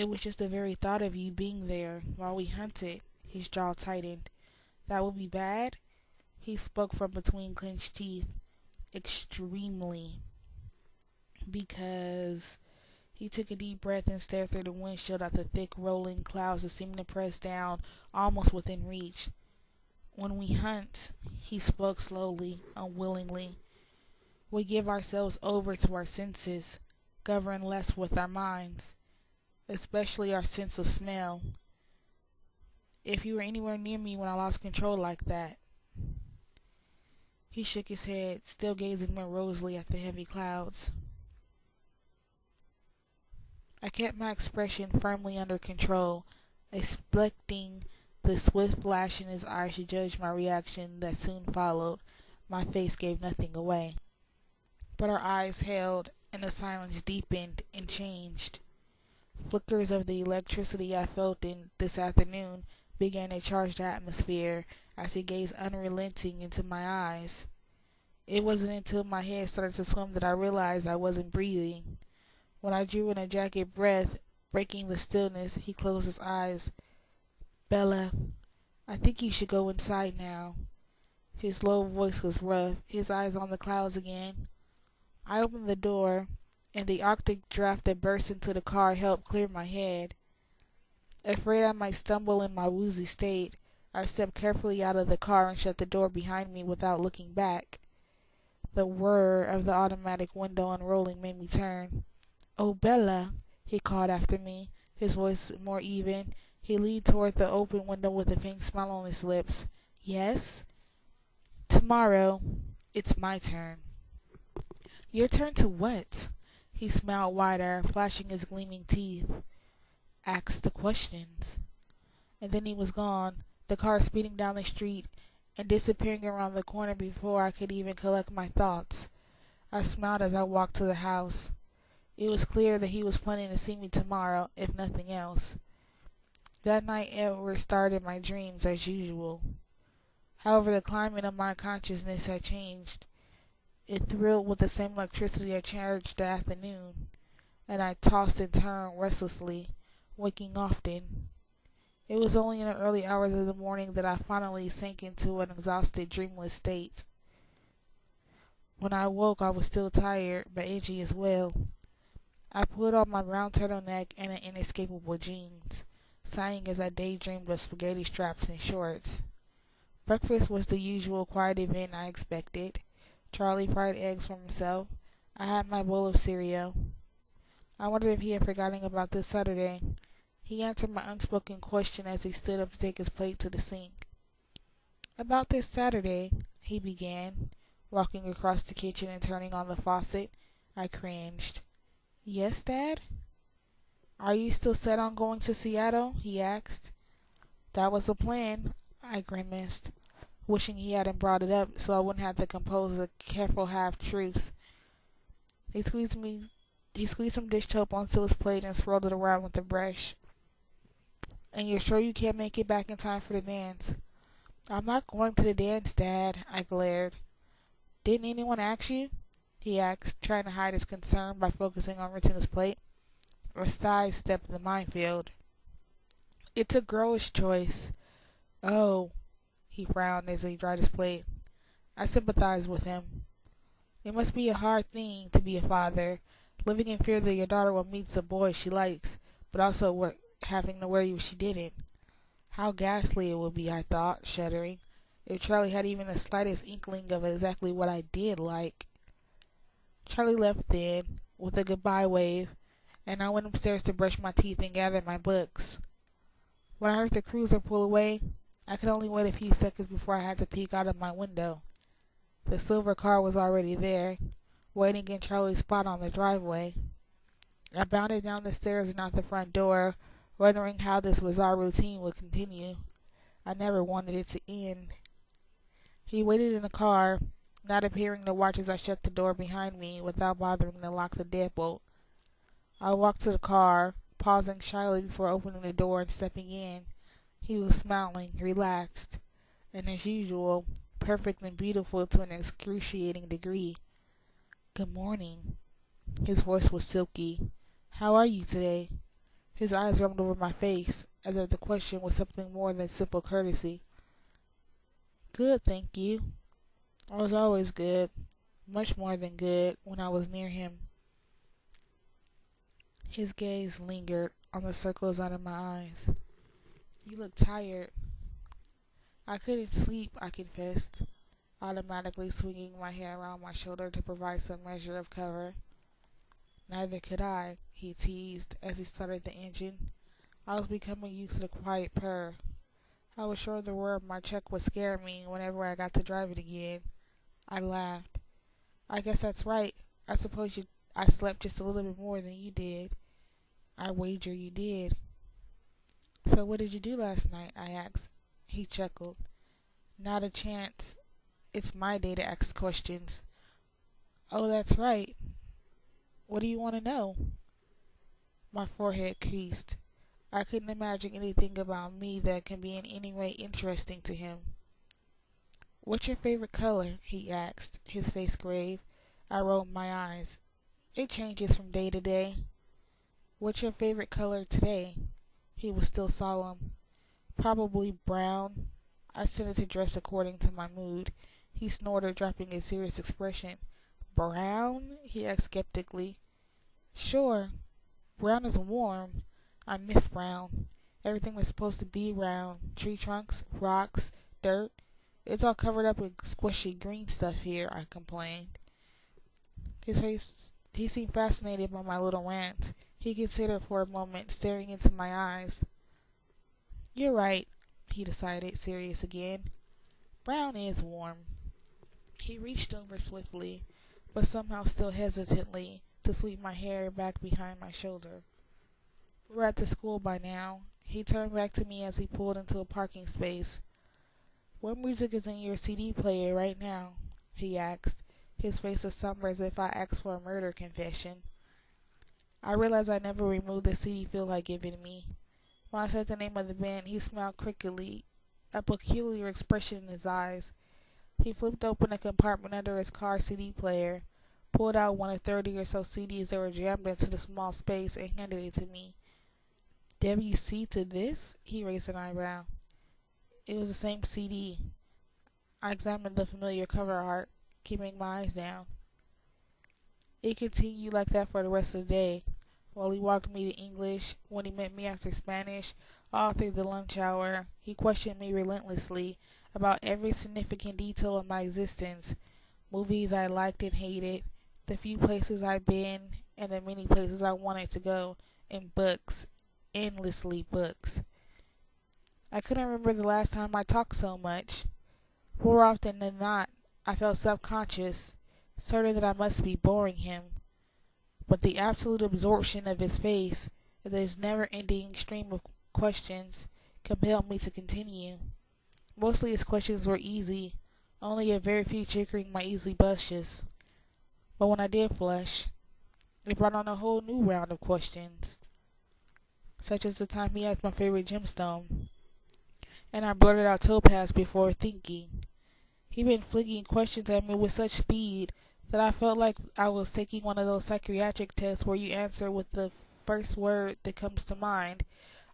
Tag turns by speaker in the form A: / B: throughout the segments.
A: It was just the very thought of you being there while we hunted. His jaw tightened. That would be bad? He spoke from between clenched teeth. Extremely. Because he took a deep breath and stared through the windshield at the thick rolling clouds that seemed to press down almost within reach. When we hunt, he spoke slowly, unwillingly, we give ourselves over to our senses, govern less with our minds, especially our sense of smell. If you were anywhere near me when I lost control like that. He shook his head, still gazing more rosily at the heavy clouds. I kept my expression firmly under control, expecting the swift flash in his eyes to judge my reaction that soon followed. My face gave nothing away. But our eyes held, and the silence deepened and changed. Flickers of the electricity I felt in this afternoon began to charge the atmosphere as he gazed unrelenting into my eyes. It wasn't until my head started to swim that I realized I wasn't breathing. When I drew in a jagged breath, breaking the stillness, he closed his eyes. Bella, I think you should go inside now. His low voice was rough, his eyes on the clouds again. I opened the door, and the Arctic draft that burst into the car helped clear my head. Afraid I might stumble in my woozy state, I stepped carefully out of the car and shut the door behind me without looking back. The whir of the automatic window unrolling made me turn. "Oh, Bella," he called after me, his voice more even. He leaned toward the open window with a faint smile on his lips. "Yes?" "Tomorrow, it's my turn." "Your turn to what?" He smiled wider, flashing his gleaming teeth. "Ask the questions." And then he was gone, the car speeding down the street and disappearing around the corner before I could even collect my thoughts. I smiled as I walked to the house. It was clear that he was planning to see me tomorrow, if nothing else. That night Edward starred in my dreams as usual. However, the climate of my consciousness had changed. It thrilled with the same electricity that charged the afternoon, and I tossed and turned restlessly, waking often. It was only in the early hours of the morning that I finally sank into an exhausted, dreamless state. When I awoke, I was still tired, but edgy as well. I put on my brown turtleneck and an inescapable jeans, sighing as I daydreamed of spaghetti straps and shorts. Breakfast was the usual quiet event I expected. Charlie fried eggs for himself. I had my bowl of cereal. I wondered if he had forgotten about this Saturday. He answered my unspoken question as he stood up to take his plate to the sink. "About this Saturday," he began, walking across the kitchen and turning on the faucet. I cringed. "Yes, Dad?" "Are you still set on going to Seattle?" he asked. "That was the plan," I grimaced, wishing he hadn't brought it up so I wouldn't have to compose a careful half-truths. He squeezed some dish soap onto his plate and swirled it around with a brush. "And you're sure you can't make it back in time for the dance?" "I'm not going to the dance, Dad," I glared. "Didn't anyone ask you?" he asked, trying to hide his concern by focusing on rinsing his plate. A sigh stepped the minefield. "It's a girlish choice." "Oh," he frowned as he dried his plate. I sympathized with him. It must be a hard thing to be a father, living in fear that your daughter will meet the boy she likes, but also having to worry if she didn't. How ghastly it would be, I thought, shuddering, if Charlie had even the slightest inkling of exactly what I did like. Charlie left then, with a goodbye wave, and I went upstairs to brush my teeth and gather my books. When I heard the cruiser pull away, I could only wait a few seconds before I had to peek out of my window. The silver car was already there, waiting in Charlie's spot on the driveway. I bounded down the stairs and out the front door, wondering how this bizarre routine would continue. I never wanted it to end. He waited in the car, not appearing to watch as I shut the door behind me without bothering to lock the deadbolt. I walked to the car, pausing shyly before opening the door and stepping in. He was smiling, relaxed, and as usual, perfect and beautiful to an excruciating degree. "Good morning." His voice was silky. "How are you today?" His eyes roamed over my face, as if the question was something more than simple courtesy. Good, thank you. I was always good, much more than good, when I was near him. His gaze lingered on the circles under my eyes. You look tired. I couldn't sleep, I confessed, automatically swinging my hair around my shoulder to provide some measure of cover. Neither could I, he teased as he started the engine. I was becoming used to the quiet purr. I was sure the whir of my truck would scare me whenever I got to drive it again. I laughed. I guess that's right. I suppose I slept just a little bit more than you did. I wager you did. So what did you do last night? I asked. He chuckled. Not a chance. It's my day to ask questions. Oh, that's right. What do you want to know? My forehead creased. I couldn't imagine anything about me that can be in any way interesting to him. What's your favorite color? He asked, his face grave. I rolled my eyes. It changes from day to day. What's your favorite color today? He was still solemn. Probably brown. I tended to dress according to my mood. He snorted, dropping a serious expression. Brown? He asked skeptically. Sure. Brown is warm. I miss brown. Everything was supposed to be brown. Tree trunks, rocks, dirt. It's all covered up in squishy green stuff here, I complained. He seemed fascinated by my little rant. He considered for a moment, staring into my eyes. You're right, he decided, serious again. Brown is warm. He reached over swiftly, but somehow still hesitantly, to sweep my hair back behind my shoulder. We're at the school by now. He turned back to me as he pulled into a parking space. What music is in your CD player right now? He asked, his face as somber as if I asked for a murder confession. I realized I never removed the CD Phil had given me. When I said the name of the band, he smiled crookedly, a peculiar expression in his eyes. He flipped open a compartment under his car CD player, pulled out one of 30 or so CDs that were jammed into the small space, and handed it to me. WC to this? He raised an eyebrow. It was the same CD. I examined the familiar cover art, keeping my eyes down. It continued like that for the rest of the day, while he walked me to English, when he met me after Spanish, all through the lunch hour. He questioned me relentlessly about every significant detail of my existence, movies I liked and hated, the few places I'd been, and the many places I wanted to go, and books, endlessly books. I couldn't remember the last time I talked so much. More often than not, I felt self-conscious, certain that I must be boring him. But the absolute absorption of his face, and his never-ending stream of questions, compelled me to continue. Mostly his questions were easy, only a very few triggering my easy blushes. But when I did flush, it brought on a whole new round of questions, such as the time he asked my favorite gemstone, and I blurted out topaz before thinking. He'd been flinging questions at me with such speed that I felt like I was taking one of those psychiatric tests where you answer with the first word that comes to mind.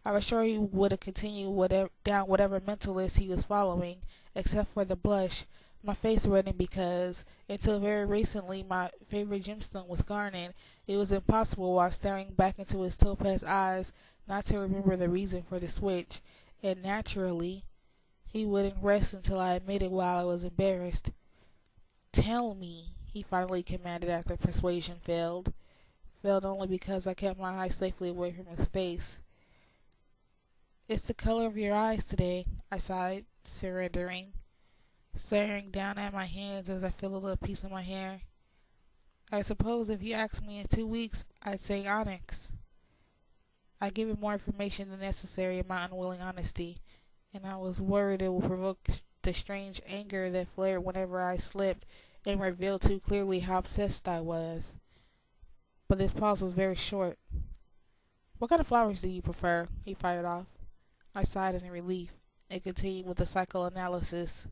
A: I was sure he would have continued down whatever mental list he was following, except for the blush. My face reddened because, until very recently, my favorite gemstone was garnet. It was impossible, while staring back into his topaz eyes, not to remember the reason for the switch. And naturally, he wouldn't rest until I admitted while I was embarrassed. Tell me, he finally commanded after persuasion failed. Failed only because I kept my eyes safely away from his face. It's the color of your eyes today, I sighed, surrendering, staring down at my hands as I filled a piece of my hair. I suppose if you asked me in 2 weeks, I'd say onyx. I gave him more information than necessary in my unwilling honesty, and I was worried it would provoke the strange anger that flared whenever I slipped and revealed too clearly how obsessed I was. But this pause was very short. What kind of flowers do you prefer? He fired off. I sighed in relief and continued with the psychoanalysis.